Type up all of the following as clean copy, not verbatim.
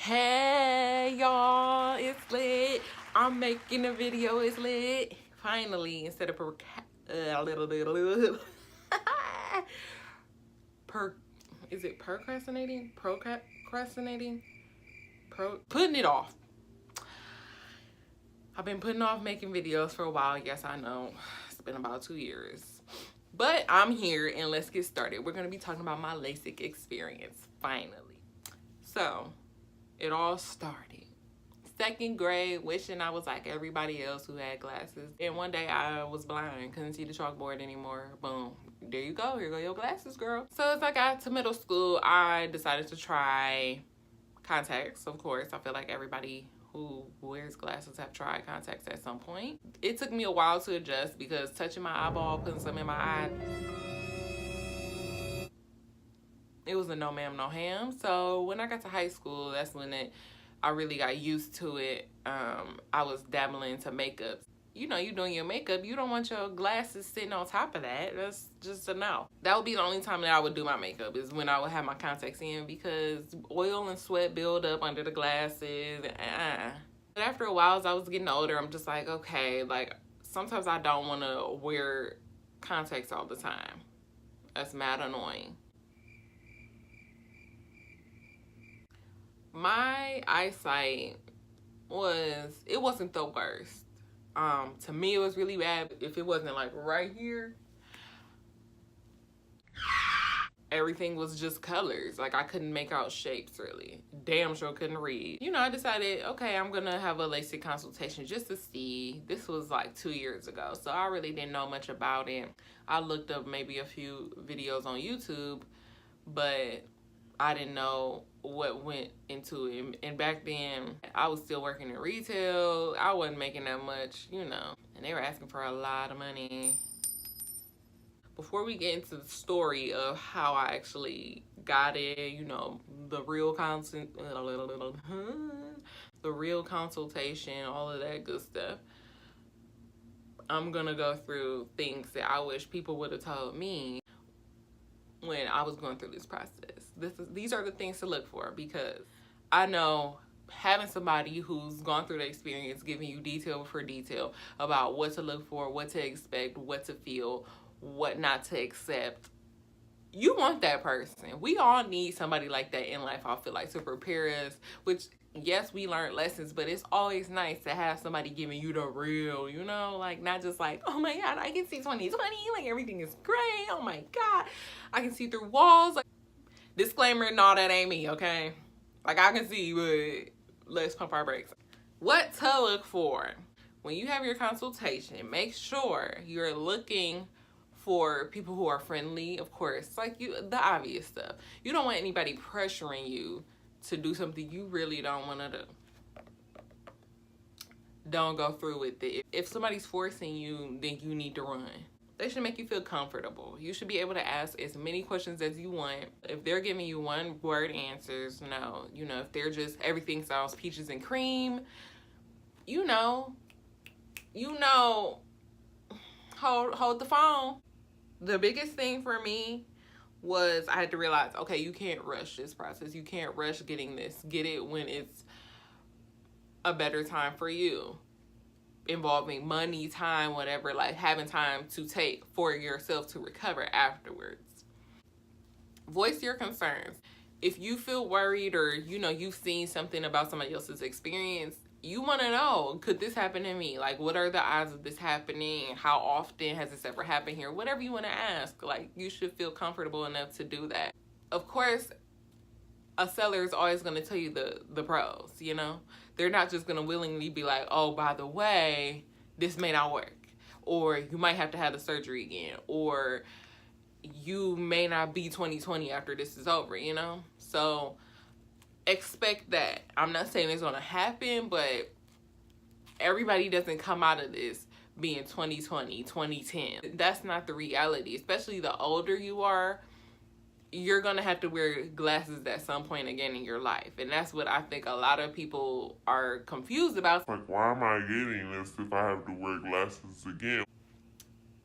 Hey y'all, it's lit. I'm making a video, it's lit. Finally, instead of is it procrastinating? Putting it off. I've been putting off making videos for a while. Yes, I know. It's been about 2 years. But I'm here and let's get started. We're going to be talking about my Lasik experience, finally. So, it all started 2nd grade, wishing I was like everybody else who had glasses. And one day I was blind, couldn't see the chalkboard anymore. Boom, there you go, here go your glasses, girl. So as I got to middle school, I decided to try contacts. Of course, I feel like everybody who wears glasses have tried contacts at some point. It took me a while to adjust because touching my eyeball, putting something in my eye, it was a no ma'am, no ham. So when I got to high school, that's when I really got used to it. I was dabbling into makeup. You know, you doing your makeup, you don't want your glasses sitting on top of that. That's just a no. That would be the only time that I would do my makeup, is when I would have my contacts in, because oil and sweat build up under the glasses. But after a while, as I was getting older, I'm just like, okay, like sometimes I don't want to wear contacts all the time. That's mad annoying. My eyesight wasn't the worst. To me, it was really bad. If it wasn't like right here, everything was just colors. Like I couldn't make out shapes really. Damn sure couldn't read. You know, I decided, okay, I'm gonna have a LASIK consultation just to see. This was like 2 years ago, so I really didn't know much about it. I looked up maybe a few videos on YouTube, but I didn't know what went into it. And back then, I was still working in retail. I wasn't making that much, you know. And they were asking for a lot of money. Before we get into the story of how I actually got it, you know, the real consultation, all of that good stuff, I'm gonna go through things that I wish people would have told me when I was going through this process. These are the things to look for, because I know having somebody who's gone through the experience giving you detail for detail about what to look for, what to expect, what to feel, what not to accept, you want that person. We all need somebody like that in life, I feel like, to prepare us, which yes, we learn lessons, but it's always nice to have somebody giving you the real, you know, like not just like, oh my God, I can see 2020, like everything is great, oh my God, I can see through walls. Like, disclaimer, no, that ain't me, okay? Like I can see, but let's pump our brakes. What to look for when you have your consultation? Make sure you're looking for people who are friendly, of course, like the obvious stuff. You don't want anybody pressuring you to do something you really don't want to do. Don't go through with it. If somebody's forcing you, then you need to run. They should make you feel comfortable. You should be able to ask as many questions as you want. If they're giving you one word answers, no. You know, if they're just everything sounds peaches and cream, you know, hold the phone. The biggest thing for me was I had to realize, okay, you can't rush this process. You can't rush getting this. Get it when it's a better time for you, involving money, time, whatever, like having time to take for yourself to recover afterwards. Voice your concerns. If you feel worried, or you know you've seen something about somebody else's experience, you want to know, could this happen to me? Like, what are the odds of this happening? How often has this ever happened here? Whatever you want to ask, like, you should feel comfortable enough to do that. Of course, a seller is always going to tell you the pros, you know? They're not just going to willingly be like, oh, by the way, this may not work. Or you might have to have the surgery again. Or you may not be 20/20 after this is over, you know? So expect that. I'm not saying it's going to happen, but everybody doesn't come out of this being 20/20, 20/10. That's not the reality. Especially the older you are, you're going to have to wear glasses at some point again in your life. And that's what I think a lot of people are confused about. Like, why am I getting this if I have to wear glasses again?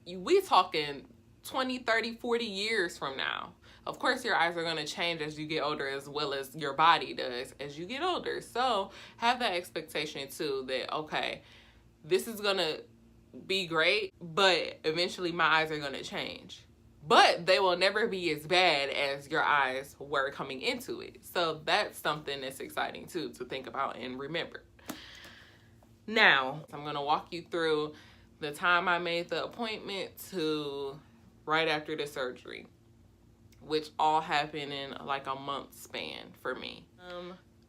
We talking 20, 30, 40 years from now. Of course, your eyes are going to change as you get older, as well as your body does as you get older. So have that expectation too that, okay, this is going to be great, but eventually my eyes are going to change. But they will never be as bad as your eyes were coming into it. So that's something that's exciting too to think about and remember. Now, I'm going to walk you through the time I made the appointment to right after the surgery, which all happened in like a month span for me.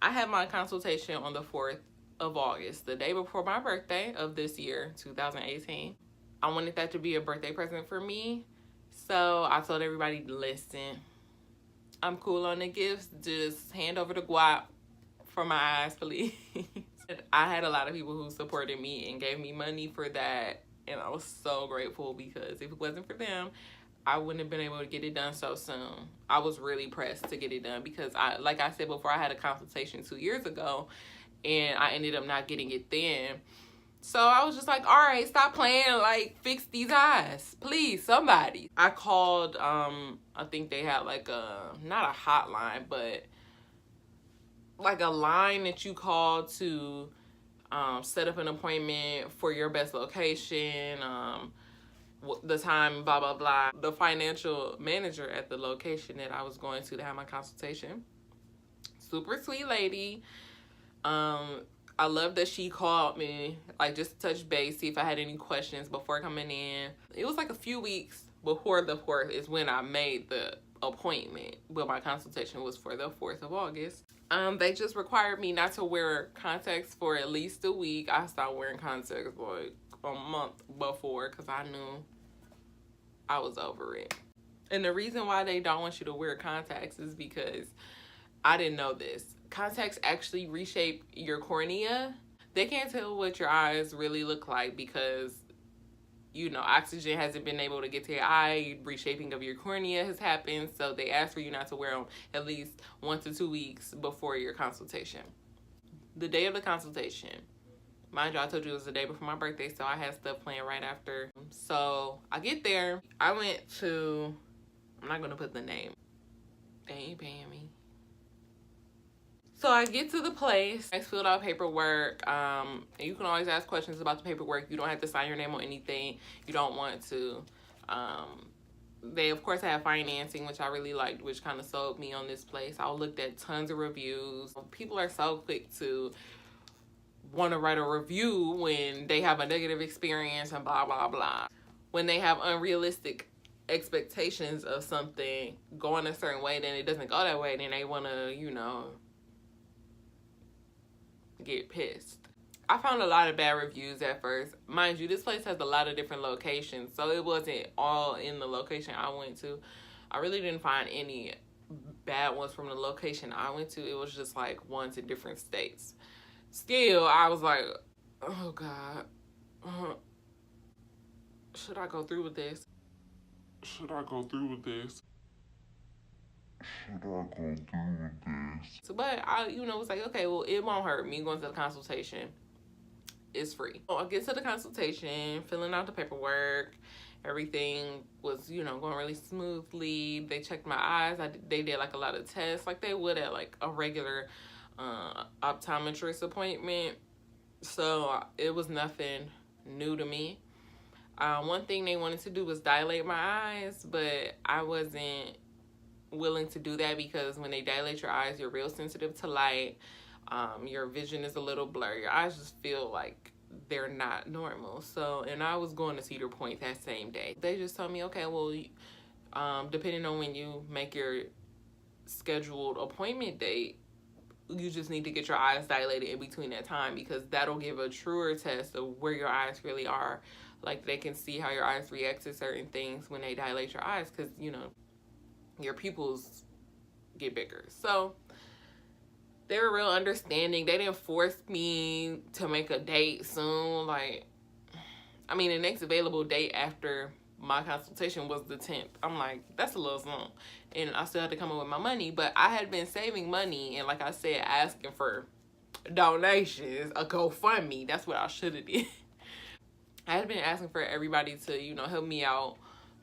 I had my consultation on the 4th of August, the day before my birthday of this year, 2018. I wanted that to be a birthday present for me. So I told everybody, listen, I'm cool on the gifts. Just hand over the guap for my eyes, please. I had a lot of people who supported me and gave me money for that. And I was so grateful, because if it wasn't for them, I wouldn't have been able to get it done so soon. I was really pressed to get it done because like I said before, I had a consultation 2 years ago and I ended up not getting it then. So I was just like, all right, stop playing, like fix these eyes, please, somebody. I called, I think they had like not a hotline, but like a line that you call to set up an appointment for your best location, the time, blah, blah, blah. The financial manager at the location that I was going to have my consultation, super sweet lady. I love that she called me, like just to touch base, see if I had any questions before coming in. It was like a few weeks before the 4th is when I made the appointment, but my consultation was for the 4th of August. They just required me not to wear contacts for at least a week. I stopped wearing contacts like a month before because I knew I was over it. And the reason why they don't want you to wear contacts is because I didn't know this. Contacts actually reshape your cornea. They can't tell what your eyes really look like because, you know, oxygen hasn't been able to get to your eye. Reshaping of your cornea has happened. So they ask for you not to wear them at least 1 to 2 weeks before your consultation. The day of the consultation, mind you, I told you it was the day before my birthday, so I had stuff planned right after. So I get there. I went to, I'm not going to put the name. They ain't paying me. So I get to the place, I filled out paperwork, and you can always ask questions about the paperwork. You don't have to sign your name on anything you don't want to. They, of course, have financing, which I really liked, which kind of sold me on this place. I looked at tons of reviews. People are so quick to want to write a review when they have a negative experience and blah, blah, blah. When they have unrealistic expectations of something going a certain way, then it doesn't go that way, then they want to, you know, get pissed. I found a lot of bad reviews at first. Mind you, this place has a lot of different locations, so it wasn't all in the location I went to. I really didn't find any bad ones from the location I went to. It was just like ones in different states. Still, I was like, oh God, should I go through with this? Should I go through with this? Should I go through with this? So, but I, you know, was like, okay, well, it won't hurt me going to the consultation. It's free. So I get to the consultation, filling out the paperwork. Everything was, you know, going really smoothly. They checked my eyes. They did like a lot of tests, like they would at like a regular optometrist appointment. So it was nothing new to me. One thing they wanted to do was dilate my eyes, but I wasn't willing to do that because when they dilate your eyes, you're real sensitive to light. Your vision is a little blurry. Your eyes just feel like they're not normal. So, and I was going to Cedar Point that same day. They just told me, okay, well, depending on when you make your scheduled appointment date, you just need to get your eyes dilated in between that time because that'll give a truer test of where your eyes really are. Like they can see how your eyes react to certain things when they dilate your eyes because, you know, your pupils get bigger. So they were real understanding. They didn't force me to make a date soon. Like, I mean, the next available date after my consultation was the 10th. I'm like, that's a little soon. And I still had to come up with my money. But I had been saving money and, like I said, asking for donations, a GoFundMe. That's what I should have did. I had been asking for everybody to, you know, help me out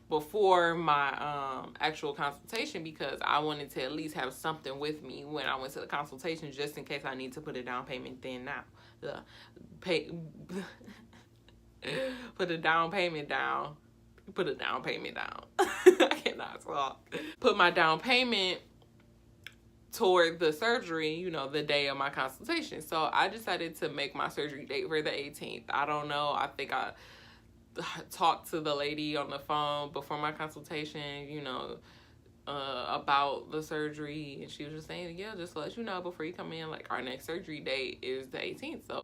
before my actual consultation, because I wanted to at least have something with me when I went to the consultation, just in case I need to put a down payment then now. Pay put a down payment down. Put a down payment down. I cannot talk. Put my down payment toward the surgery, you know, the day of my consultation. So I decided to make my surgery date for the 18th. I don't know. I think I talked to the lady on the phone before my consultation, you know, about the surgery, and she was just saying, yeah, just to let you know before you come in, like, our next surgery date is the 18th. So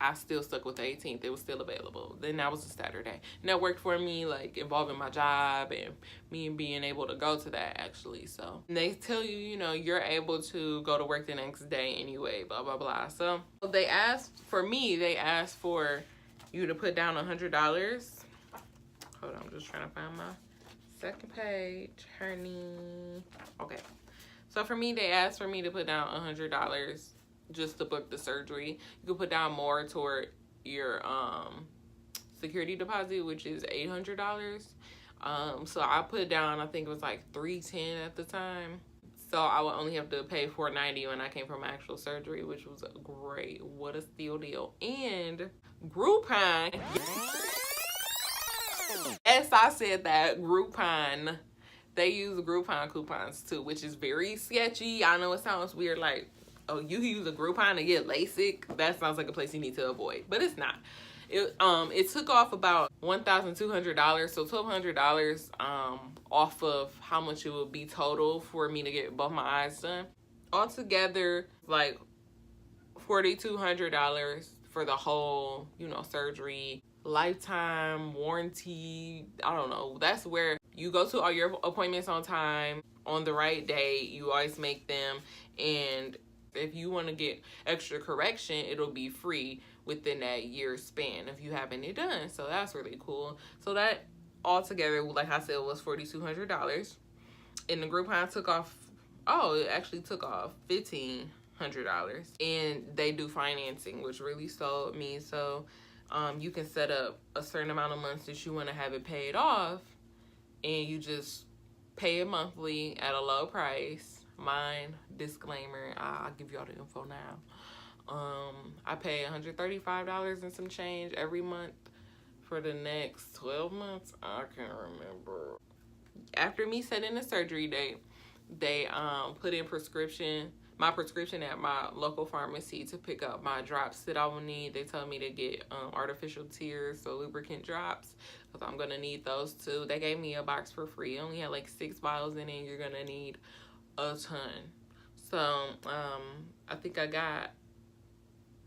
I still stuck with the 18th. It was still available. Then that was a Saturday. And that worked for me, like, involving my job and me being able to go to that, actually. So they tell you, you know, you're able to go to work the next day anyway, blah, blah, blah. So they asked for you to put down $100. Hold on, I'm just trying to find my second page, honey. Okay. So for me, they asked for me to put down $100 just to book the surgery. You could put down more toward your security deposit, which is $800. So I put down, I think it was like $310 at the time. So I would only have to pay $490 when I came for my actual surgery, which was great. What a steal deal. And Groupon. Yes, I said that. Groupon. They use Groupon coupons too, which is very sketchy. I know it sounds weird, like, oh, you use a Groupon to get Lasik? That sounds like a place you need to avoid, but it's not. It took off about $1,200, so $1,200 off of how much it would be total for me to get both my eyes done. Altogether, like $4,200 for the whole, you know, surgery, lifetime warranty. I don't know. That's where you go to all your appointments on time, on the right day. You always make them, and if you want to get extra correction, it'll be free within that year span if you haven't it done. So that's really cool. So that altogether, like I said, was $4,200. And the Groupon took off, it actually took off $1,500. And they do financing, which really sold me. So you can set up a certain amount of months that you want to have it paid off, and you just pay it monthly at a low price. Mine, disclaimer, I'll give y'all the info now. I pay $135 and some change every month for the next 12 months. I can't remember. After me setting the surgery date, they put in my prescription at my local pharmacy to pick up my drops that I will need. They told me to get artificial tears, so lubricant drops, because I'm gonna need those too. They gave me a box for free. It only had like 6 bottles in it. You're gonna need a ton. So I think I got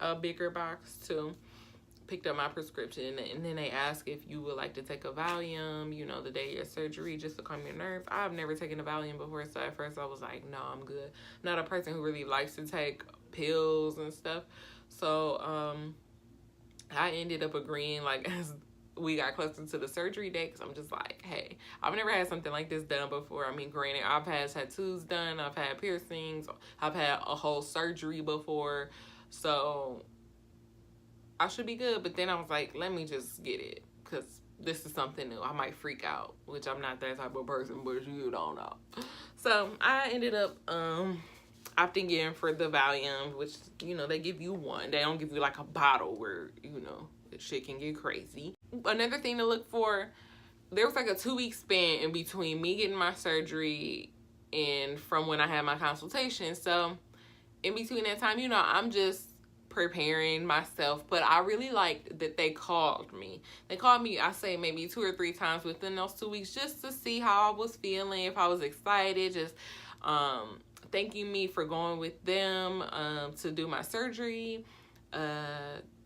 a bigger box too. Picked up my prescription, and then they ask if you would like to take a Valium, you know, the day of your surgery, just to calm your nerves. I've never taken a Valium before, so at first I was like, no, I'm good. I'm not a person who really likes to take pills and stuff. So I ended up agreeing, like, as we got closer to the surgery date, because I'm just like, hey, I've never had something like this done before. I mean, granted, I've had tattoos done, I've had piercings, I've had a whole surgery before, so I should be good. But then I was like, let me just get it, because this is something new. I might freak out, which I'm not that type of person, but you don't know. So I ended up opting in for the Valium, which, you know, they give you one. They don't give you like a bottle where, you know, shit can get crazy. Another thing to look for, there was like a 2-week span in between me getting my surgery and from when I had my consultation. So in between that time, you know, I'm just preparing myself. But I really liked that they called me. They called me, I say, maybe 2 or 3 times within those 2 weeks, just to see how I was feeling, if I was excited, just thanking me for going with them to do my surgery.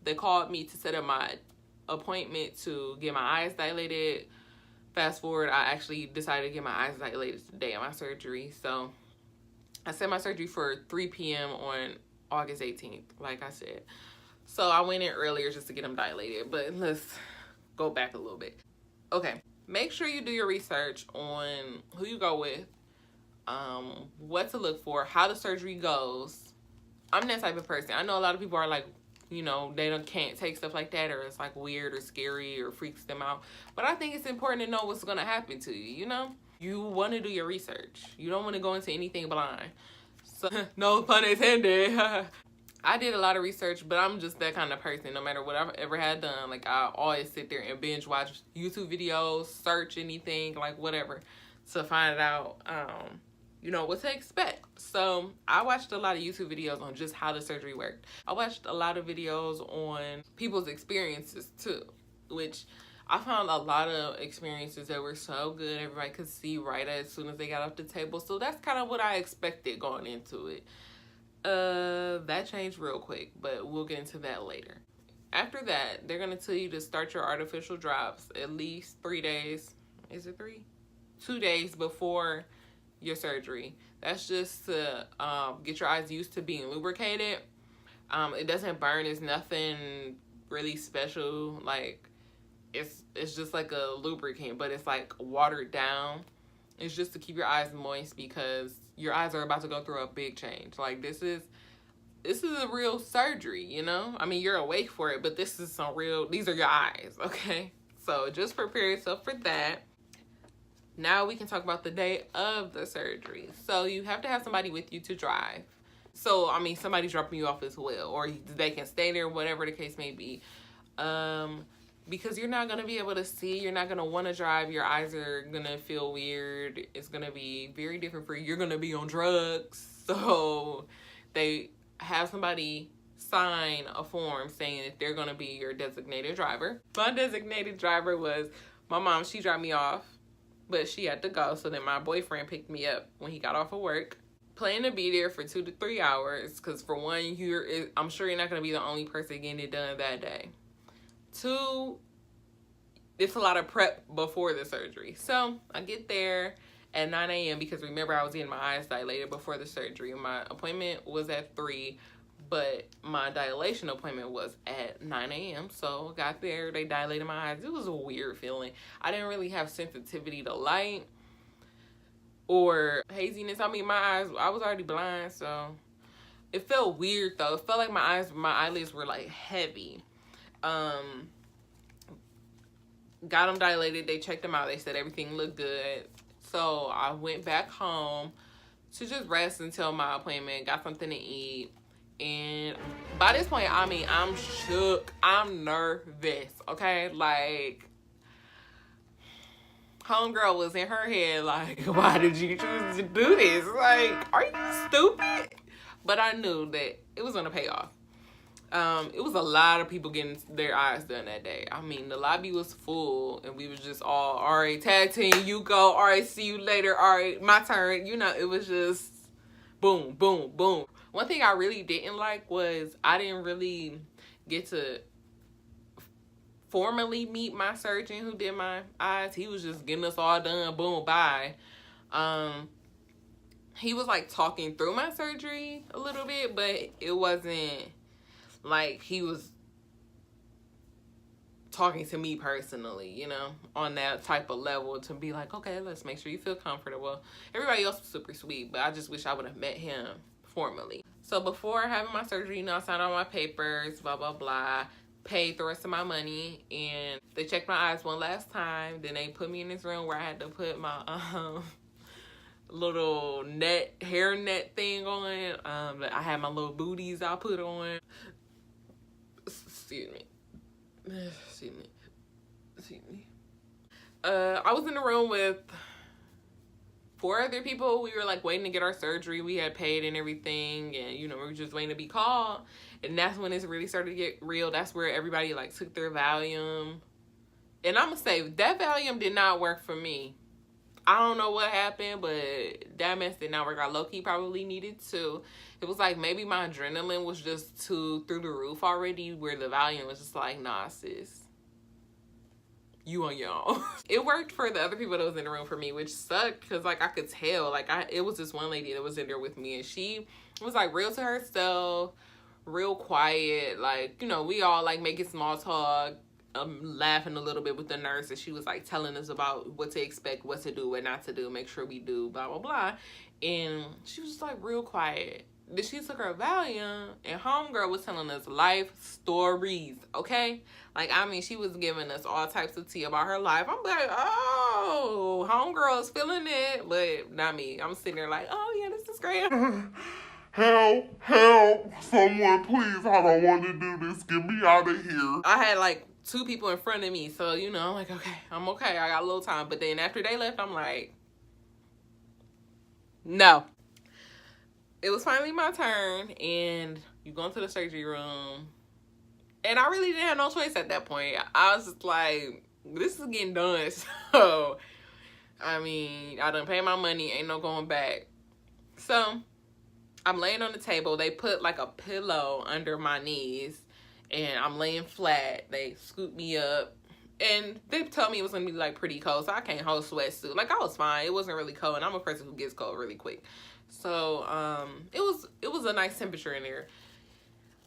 They called me to set up my appointment to get my eyes dilated. Fast forward, I actually decided to get my eyes dilated the day of my surgery. So I set my surgery for 3 p.m. on August 18th, like I said. So I went in earlier just to get them dilated. But let's go back a little bit. Okay, make sure you do your research on who you go with, what to look for, how the surgery goes. I'm that type of person. I know a lot of people are like, you know, they can't take stuff like that, or it's like weird or scary or freaks them out. But I think it's important to know what's going to happen to you, you know? You want to do your research. You don't want to go into anything blind. So, no pun intended. I did a lot of research, but I'm just that kind of person. No matter what I've ever had done, like I always sit there and binge watch YouTube videos, search anything, like whatever, to find out, you know, what to expect. So I watched a lot of YouTube videos on just how the surgery worked. I watched a lot of videos on people's experiences too, which I found a lot of experiences that were so good. Everybody could see right as soon as they got off the table. So that's kind of what I expected going into it. That changed real quick, but we'll get into that later. After that, they're going to tell you to start your artificial drops at least 3 days. Is it 3? 2 days before your surgery. That's just to get your eyes used to being lubricated. It doesn't burn. It's nothing really special. Like, it's just like a lubricant, but it's like watered down. It's just to keep your eyes moist because your eyes are about to go through a big change. Like, this is a real surgery, you know? I mean, you're awake for it, but this is some real, these are your eyes, okay? So just prepare yourself for that. Now we can talk about the day of the surgery. So you have to have somebody with you to drive. So, I mean, somebody's dropping you off as well, or they can stay there, whatever the case may be. Because you're not going to be able to see. You're not going to want to drive. Your eyes are going to feel weird. It's going to be very different for you. You're going to be on drugs. So they have somebody sign a form saying that they're going to be your designated driver. My designated driver was my mom. She dropped me off, but she had to go. So then my boyfriend picked me up when he got off of work. Plan to be there for 2 to 3 hours because, for one, I'm sure you're not going to be the only person getting it done that day. 2, it's a lot of prep before the surgery. So I get there at 9 a.m. because remember, I was getting my eyes dilated before the surgery. My appointment was at 3, but my dilation appointment was at 9 a.m. So I got there, they dilated my eyes. It was a weird feeling. I didn't really have sensitivity to light or haziness. I mean, my eyes, I was already blind, so it felt weird though. It felt like my eyelids were like heavy. Got them dilated. They checked them out. They said everything looked good. So I went back home to just rest until my appointment. Got something to eat. And by this point, I mean, I'm shook. I'm nervous. Okay? Like, homegirl was in her head like, why did you choose to do this? Like, are you stupid? But I knew that it was going to pay off. It was a lot of people getting their eyes done that day. I mean, the lobby was full, and we was just all right, tag team, you go, all right, see you later, all right, my turn. You know, it was just boom, boom, boom. One thing I really didn't like was I didn't really get to formally meet my surgeon who did my eyes. He was just getting us all done, boom, bye. He was like talking through my surgery a little bit, but it wasn't like he was talking to me personally, you know, on that type of level to be like, okay, let's make sure you feel comfortable. Everybody else was super sweet, but I just wish I would have met him formally. So before having my surgery, you know, I signed all my papers, blah, blah, blah, paid the rest of my money, and they checked my eyes one last time. Then they put me in this room where I had to put my little hair net thing on. I had my little booties I put on. Excuse me. I was in the room with 4 other people. We were like waiting to get our surgery. We had paid and everything, and you know, we were just waiting to be called. And that's when it really started to get real. That's where everybody like took their Valium. And I'm gonna say that Valium did not work for me. I don't know what happened, but that mess did not work. I low-key probably needed to. It was like maybe my adrenaline was just too through the roof already, where the Valium was just like, nah, sis, you on your own. It worked for the other people that was in the room for me, which sucked because like I could tell, like it was this one lady that was in there with me, and she was like real to herself, real quiet. Like, you know, we all like making small talk, laughing a little bit with the nurse, and she was like telling us about what to expect, what to do, what not to do, make sure we do, blah blah blah. And she was just like real quiet, then she took her Valium, and homegirl was telling us life stories, okay? Like, I mean, she was giving us all types of tea about her life. I'm like, oh, homegirl's feeling it, but not me. I'm sitting there like, oh, yeah, this is great. Help, someone please, I don't want to do this, get me out of here. I had like 2 people in front of me, so, you know, I'm like, okay, I'm okay, I got a little time. But then after they left, I'm like, no. It was finally my turn, and you go into the surgery room, and I really didn't have no choice at that point. I was just like, this is getting done. So, I mean, I done paid my money, ain't no going back. So, I'm laying on the table. They put like a pillow under my knees, and I'm laying flat. They scoop me up, and they told me it was gonna be like pretty cold, so I can't hold sweatsuit. Like, I was fine. It wasn't really cold, and I'm a person who gets cold really quick. So it was a nice temperature in there.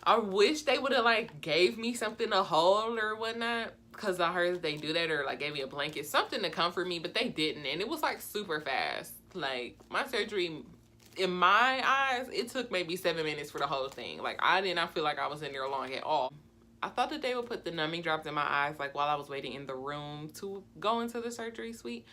I wish they would have like gave me something to hold or whatnot, because I heard they do that, or like gave me a blanket, something to comfort me, but they didn't. And it was like super fast. Like, my surgery, in my eyes, it took maybe 7 minutes for the whole thing. Like, I did not feel like I was in there long at all. I thought that they would put the numbing drops in my eyes like while I was waiting in the room to go into the surgery suite,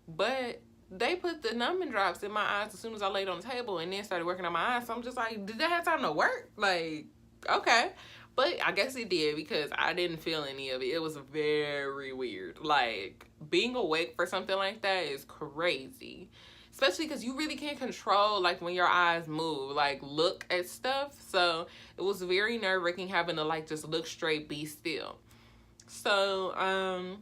but they put the numbing drops in my eyes as soon as I laid on the table, and then started working on my eyes. So I'm just like, did that have time to work? Like, okay. But I guess it did, because I didn't feel any of it. It was very weird. Like, being awake for something like that is crazy. Especially because you really can't control, like, when your eyes move, like, look at stuff. So it was very nerve-wracking having to, like, just look straight, be still. So,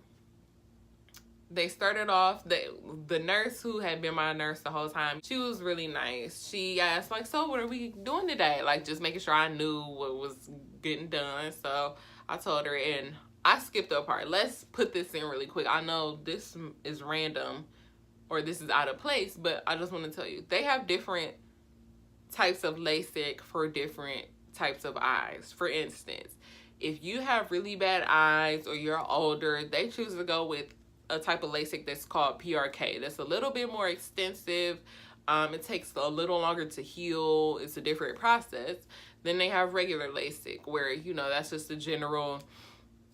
they started off, the nurse who had been my nurse the whole time, she was really nice. She asked, like, so what are we doing today? Like, just making sure I knew what was getting done. So I told her, and I skipped a part. Let's put this in really quick. I know this is random, or this is out of place, but I just want to tell you, they have different types of LASIK for different types of eyes. For instance, if you have really bad eyes or you're older, they choose to go with a type of LASIK that's called PRK. That's a little bit more extensive. It takes a little longer to heal. It's a different process. Then they have regular LASIK, where, you know, that's just a general,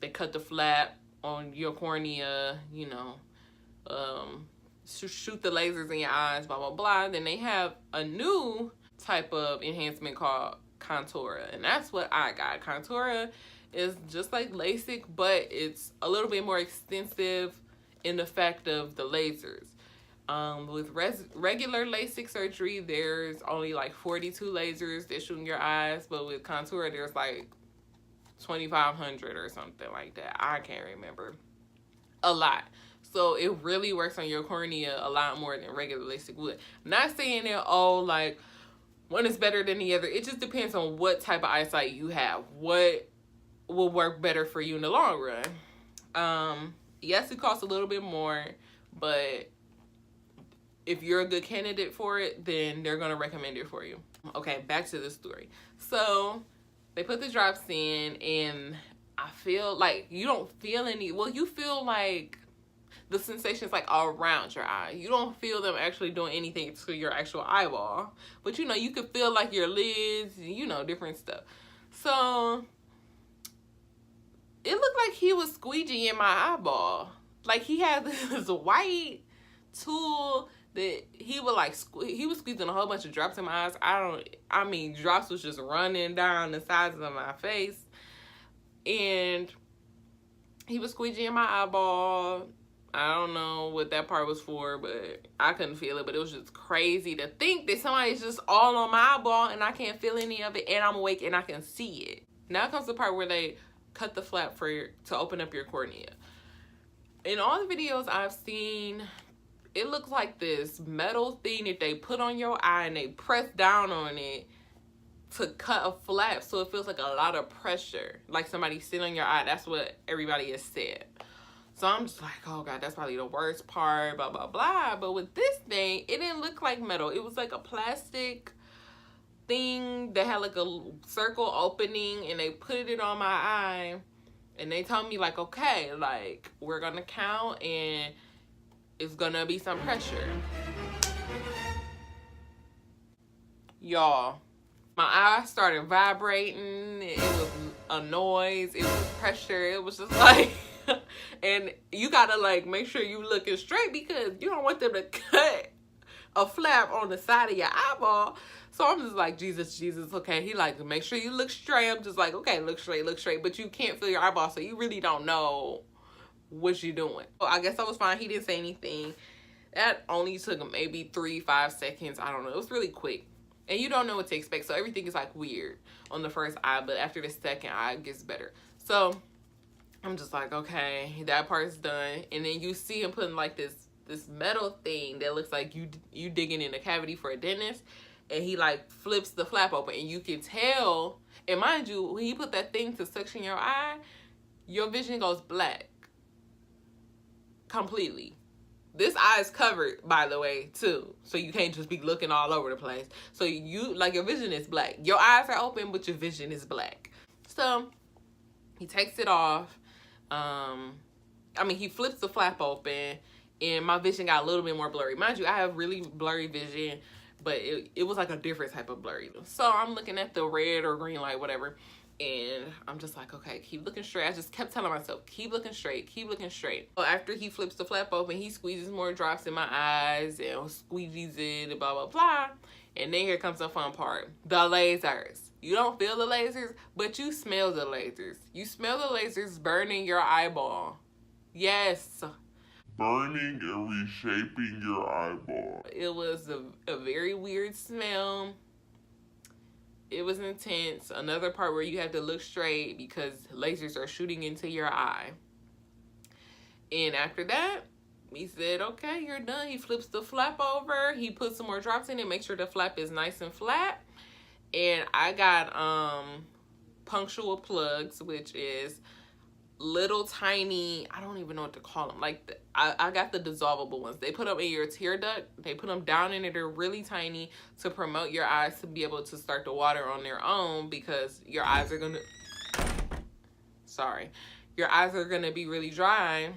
they cut the flap on your cornea, you know, shoot the lasers in your eyes, blah, blah, blah. Then they have a new type of enhancement called Contura, and that's what I got. Contura is just like LASIK, but it's a little bit more extensive in effect of the lasers. With regular LASIK surgery, there's only like 42 lasers that shoot in your eyes, but with Contura, there's like 2,500 or something like that. I can't remember. A lot. So it really works on your cornea a lot more than regular LASIK would. Not saying that, oh, like, one is better than the other. It just depends on what type of eyesight you have. What will work better for you in the long run. Yes, it costs a little bit more, but if you're a good candidate for it, then they're going to recommend it for you. Okay, back to the story. So they put the drops in, and I feel like you don't feel any, well, you feel like the sensations like all around your eye. You don't feel them actually doing anything to your actual eyeball, but, you know, you can feel like your lids, you know, different stuff. So it looked like he was squeegeeing my eyeball. Like, he had this white tool that he would like, he was squeezing a whole bunch of drops in my eyes. I mean, drops was just running down the sides of my face, and he was squeegeeing my eyeball. I don't know what that part was for, but I couldn't feel it. But it was just crazy to think that somebody's just all on my eyeball and I can't feel any of it, and I'm awake and I can see it. Now comes the part where they cut the flap to open up your cornea. In all the videos I've seen, it looks like this metal thing that they put on your eye and they press down on it to cut a flap, so it feels like a lot of pressure, like somebody sitting on your eye. That's what everybody has said. So I'm just like, oh God, that's probably the worst part, blah, blah, blah. But with this thing, it didn't look like metal. It was like a plastic thing that had like a circle opening, and they put it on my eye, and they told me like, okay, like, we're gonna count and it's gonna be some pressure. Y'all, My eyes started vibrating. It was a noise. It was pressure. It was just like, and you gotta like make sure you looking straight because you don't want them to cut a flap on the side of your eyeball. So I'm just like, Jesus, Jesus, okay. He like, make sure you look straight. I'm just like, okay, look straight, look straight. But you can't feel your eyeball, so you really don't know what you're doing. So I guess I was fine. He didn't say anything. That only took maybe 3-5 seconds. I don't know. It was really quick. And you don't know what to expect. So everything is like weird on the first eye. But after the second eye, it gets better. So I'm just like, okay, that part's done. And then you see him putting like this metal thing that looks like you digging in a cavity for a dentist, and he like flips the flap open, and you can tell. And mind you, when he put that thing to suction your eye, your vision goes black completely. This eye is covered, by the way, too, so you can't just be looking all over the place. So you like your vision is black. Your eyes are open, but your vision is black. So he takes it off. I mean, he flips the flap open, and my vision got a little bit more blurry. Mind you, I have really blurry vision, but it was like a different type of blurry. So I'm looking at the red or green light, whatever, and I'm just like, okay, keep looking straight. I just kept telling myself, keep looking straight, keep looking straight. So after he flips the flap open, he squeezes more drops in my eyes and squeegees it and blah, blah, blah. And then here comes the fun part, the lasers. You don't feel the lasers, but you smell the lasers. You smell the lasers burning your eyeball. Yes. Burning and reshaping your eyeball. It was a very weird smell. It was intense. Another part where you have to look straight because lasers are shooting into your eye. And after that, he said, okay, you're done. He flips the flap over. He puts some more drops in it. Make sure the flap is nice and flat. And I got punctual plugs, which is little tiny, I don't even know what to call them. Like I got the dissolvable ones. They put them in your tear duct. They put them down in it. They're really tiny to promote your eyes to be able to start to water on their own, because your eyes are gonna, your eyes are gonna be really dry.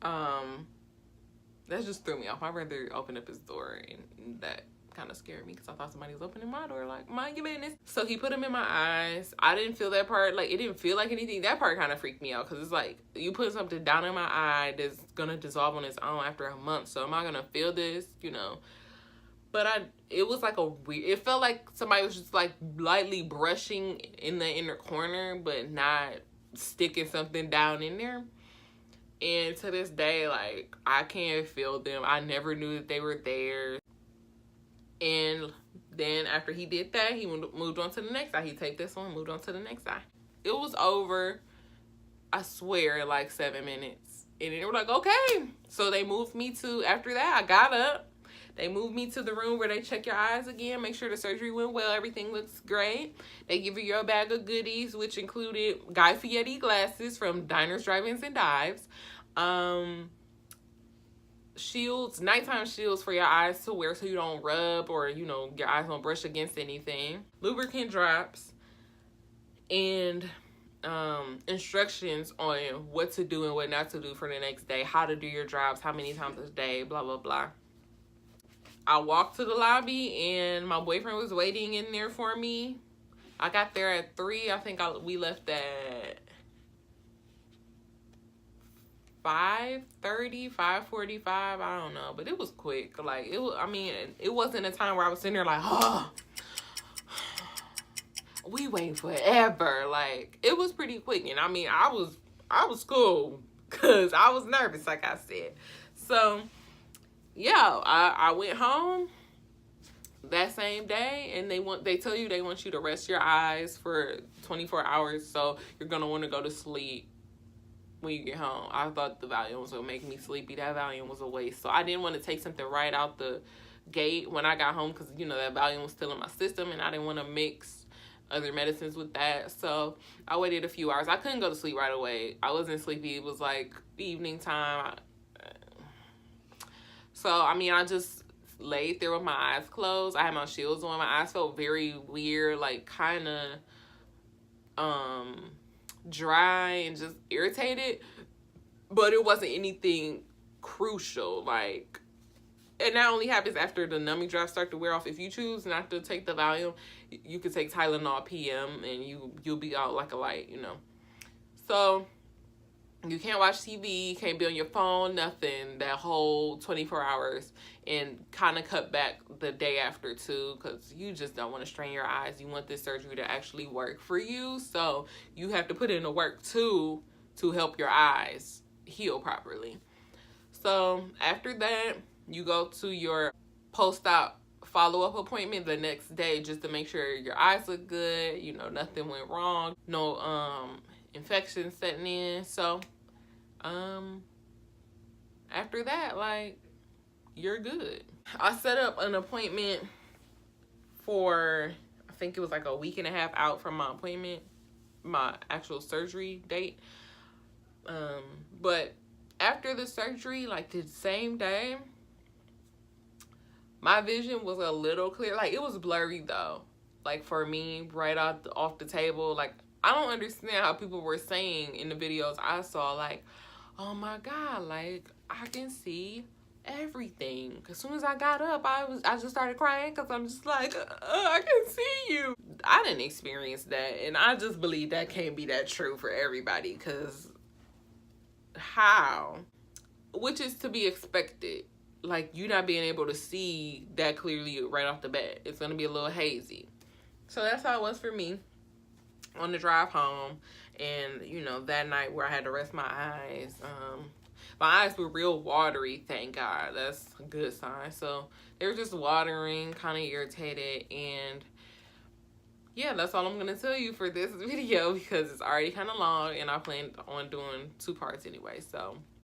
That just threw me off. My brother opened up his door, and that kind of scared me because I thought somebody was opening my door, like, mind your business. So he put them in my eyes. I didn't feel that part. Like, it didn't feel like anything. That part kind of freaked me out because it's like you put something down in my eye that's gonna dissolve on its own after a month. So am I gonna feel this, you know? But it was like a weird, it felt like somebody was just like lightly brushing in the inner corner, but not sticking something down in there. And to this day, like, I can't feel them. I never knew that they were there. And then after he did that, he moved on to the next eye. He taped this one, moved on to the next eye. It was over, I swear, in like 7 minutes. And they were like, okay. So they moved me to, after that, I got up. They moved me to the room where they check your eyes again, make sure the surgery went well, everything looks great. They give you your bag of goodies, which included Guy Fieri glasses from Diners, Drive-Ins, and Dives. Shields, nighttime shields for your eyes to wear so you don't rub or, you know, your eyes don't brush against anything. Lubricant drops. And instructions on what to do and what not to do for the next day, how to do your drops, how many times a day, blah, blah, blah. I walked to the lobby and my boyfriend was waiting in there for me. I got there at 3. I think we left at 5:30, 5:45. I don't know, but it was quick. Like, it was, I mean, it wasn't a time where I was sitting there like, oh, we wait forever. Like, it was pretty quick. And I mean, I was cool because I was nervous, like I said. So yeah, I went home that same day, and they tell you they want you to rest your eyes for 24 hours. So you're gonna want to go to sleep when you get home. I thought the Valium was gonna make me sleepy. That Valium was a waste. So I didn't want to take something right out the gate when I got home because, you know, that Valium was still in my system, and I didn't want to mix other medicines with that. So I waited a few hours. I couldn't go to sleep right away. I wasn't sleepy. It was like evening time. So, I mean, I just laid there with my eyes closed. I had my shields on. My eyes felt very weird, like kind of dry and just irritated. But it wasn't anything crucial. Like, and that only happens after the numbing drops start to wear off. If you choose not to take the Valium, you could take Tylenol PM, and you'll be out like a light, you know. So you can't watch TV, can't be on your phone, nothing that whole 24 hours, and kind of cut back the day after too, because you just don't want to strain your eyes. You want this surgery to actually work for you, so you have to put in the work too to help your eyes heal properly. So after that, you go to your post-op follow-up appointment the next day just to make sure your eyes look good, you know, nothing went wrong, no infection setting in. So after that, like, you're good. I set up an appointment for, I think it was like a week and a half out from my appointment, my actual surgery date. But after the surgery, like the same day, my vision was a little clear. Like, it was blurry though. Like, for me, right off the table. Like, I don't understand how people were saying in the videos I saw, like, oh my God, like, I can see everything. As soon as I got up, I just started crying because I'm just like, I can see you. I didn't experience that, and I just believe that can't be that true for everybody, because how? Which is to be expected. Like, you not being able to see that clearly right off the bat. It's going to be a little hazy. So that's how it was for me on the drive home. And, you know, that night where I had to rest my eyes, my eyes were real watery, thank God. That's a good sign. So they were just watering, kind of irritated, and yeah, that's all I'm going to tell you for this video, because it's already kind of long, and I planned on doing 2 parts anyway. So